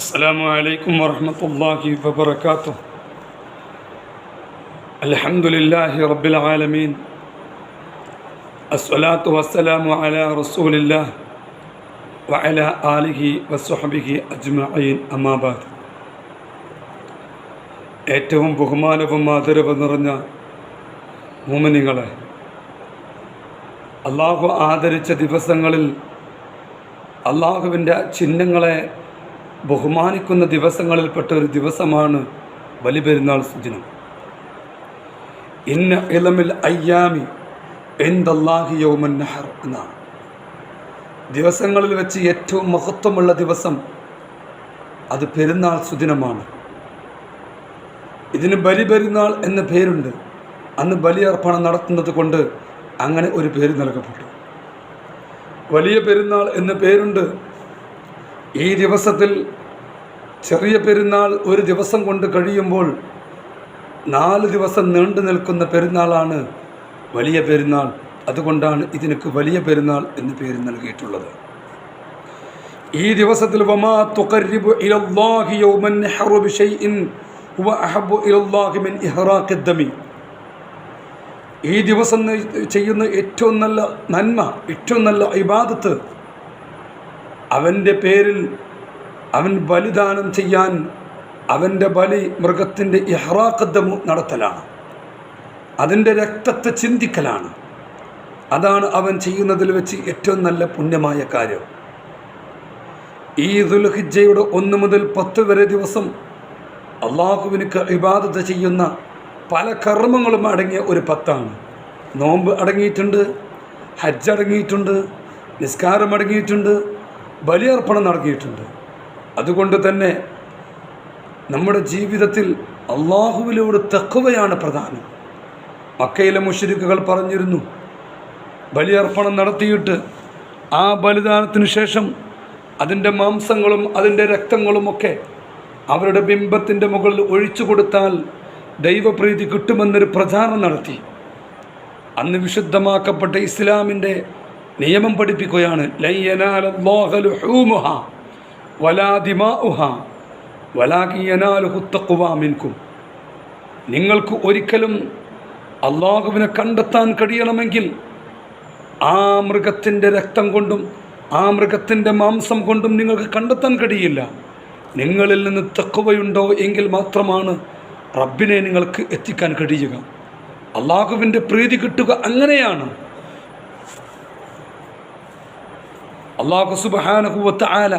السلام عليكم ورحمة الله وبركاته. الحمد لله رب العالمين. الصلاة والسلام على رسول الله وعلى آله وصحبه أجمعين. أما بعد. ഏറ്റവും ബഹുമാനവും ആദരവും നിറഞ്ഞ മുഅ്മിനീങ്ങളെ, അള്ളാഹു ആദരിച്ച ദിവസങ്ങളിൽ അള്ളാഹുവിൻ്റെ ചിഹ്നങ്ങളെ ബഹുമാനിക്കുന്ന ദിവസങ്ങളിൽപ്പെട്ട ഒരു ദിവസമാണ് ബലിപെരുന്നാൾ സുദിനം. ഇന്ന ഇളമിൽ അയ്യാമി ഇൻദല്ലാഹി യൗമുൻ നഹർ എന്നാണ്. ദിവസങ്ങളിൽ വെച്ച് ഏറ്റവും മഹത്വമുള്ള ദിവസം അത് പെരുന്നാൾ സുദിനമാണ്. ഇതിന് ബലിപെരുന്നാൾ എന്ന പേരുണ്ട്. അന്ന് ബലിയർപ്പണം നടത്തുന്നത് കൊണ്ട് അങ്ങനെ ഒരു പേര് നൽകപ്പെട്ടു. വലിയ പെരുന്നാൾ എന്ന പേരുണ്ട്. ഈ ദിവസത്തിൽ ചെറിയ പെരുന്നാൾ ഒരു ദിവസം കൊണ്ട് കഴിയുമ്പോൾ 4 ദിവസം നീണ്ടു നിൽക്കുന്ന പെരുന്നാളാണ് വലിയ പെരുന്നാൾ. അതുകൊണ്ടാണ് ഇതിനൊക്കെ വലിയ പെരുന്നാൾ എന്ന് പേര് നൽകിയിട്ടുള്ളത്. ഈ ദിവസത്തിൽ വമാ തുഖർരിബു ഇലല്ലാഹി യൗമൻ നഹറു ബിശൈഇൻ ഹുവ അഹബ്ബു ഇലല്ലാഹി മിൻ ഇഹ്റാഖിദ് ദമി. ഈ ദിവസം ചെയ്യുന്ന ഏറ്റവും നല്ല നന്മ, ഏറ്റവും നല്ല ഇബാദത്ത് അവൻ്റെ പേരിൽ അവൻ ബലിദാനം ചെയ്യാൻ, അവൻ്റെ ബലി മൃഗത്തിൻ്റെ ഇഹ്റാഖ് നടത്തലാണ്, അതിൻ്റെ രക്തത്തെ ചിന്തിക്കലാണ്. അതാണ് അവൻ ചെയ്യുന്നതിൽ വെച്ച് ഏറ്റവും നല്ല പുണ്യമായ കാര്യം. ഈ ദുൽഹിജ്ജയുടെ 1 മുതൽ 10 വരെ ദിവസം അള്ളാഹുവിന് ഇബാദത്ത് ചെയ്യുന്ന പല കർമ്മങ്ങളും അടങ്ങിയ ഒരു 10ആണ്. നോമ്പ് അടങ്ങിയിട്ടുണ്ട്, ഹജ്ജ് അടങ്ങിയിട്ടുണ്ട്, നിസ്കാരം അടങ്ങിയിട്ടുണ്ട്, ബലിയർപ്പണം നടത്തിയിട്ടുണ്ട്. അതുകൊണ്ട് തന്നെ നമ്മുടെ ജീവിതത്തിൽ അള്ളാഹുവിനോട് തഖ്വയാണ് പ്രധാനം. മക്കയിലെ മുശ്രിക്കുകൾ പറഞ്ഞിരുന്നു, ബലിയർപ്പണം നടത്തിയിട്ട് ആ ബലിദാനത്തിന് ശേഷം അതിൻ്റെ മാംസങ്ങളും അതിൻ്റെ രക്തങ്ങളുമൊക്കെ അവരുടെ ബിംബത്തിൻ്റെ മുകളിൽ ഒഴിച്ചു കൊടുത്താൽ ദൈവപ്രീതി കിട്ടുമെന്നൊരു പ്രചാരണം നടത്തി. അന്ന് വിശുദ്ധമാക്കപ്പെട്ട ഇസ്ലാമിൻ്റെ നിയമം പഠിപ്പിക്കുകയാണ്, ലൻ യനാലല്ലാഹു ലുഹൂമുഹാ വലാ ദിമാഉഹാ വലാകിൻ യനാലുഹു തഖ്വാ മിൻകും. നിങ്ങൾക്ക് ഒരിക്കലും അള്ളാഹുവിനെ കണ്ടെത്താൻ കഴിയണമെങ്കിൽ ആ മൃഗത്തിൻ്റെ രക്തം കൊണ്ടും ആ മൃഗത്തിൻ്റെ മാംസം കൊണ്ടും നിങ്ങൾക്ക് കണ്ടെത്താൻ കഴിയില്ല. നിങ്ങളിൽ നിന്ന് തഖ്വയുണ്ടോ എങ്കിൽ മാത്രമാണ് റബ്ബിനെ നിങ്ങൾക്ക് എത്തിക്കാൻ കഴിയുക. അള്ളാഹുവിൻ്റെ പ്രീതി കിട്ടുക അങ്ങനെയാണ്. അല്ലാഹു സുബ്ഹാനഹു വ തആല